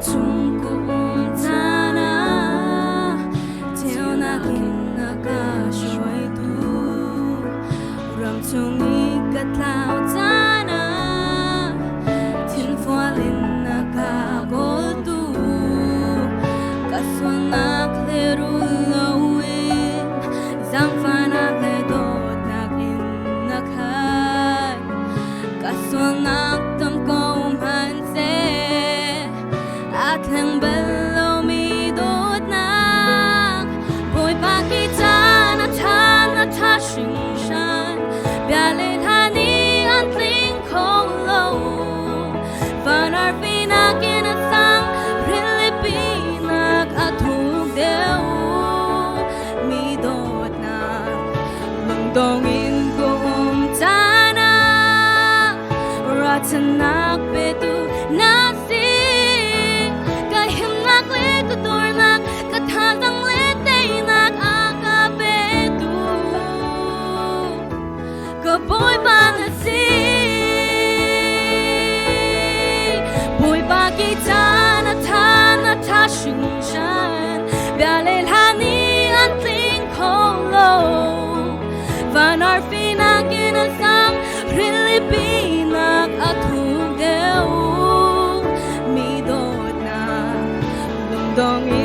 chung cũng ta na theo na kinh na ca soi tu ram chung ni kat lao ta na thiên pha linh na ca gol tu ka suan na kleru lawin zang pha na kle dot na in na khat ka suan na tam ko man se Thằng bello mi đốt nắng bồi ba kita na tha sinh san bia lên hani an linh khâu lâu và nar pina kia sang Philippines a thu deu mi đốt nắng mong dong in gom ta na ratanak betu na Boy bang si boy ba kita na tha shung shan bia le hani an ting kholo van ar fina kin sang Philippines a thu deu mi dot na lung dong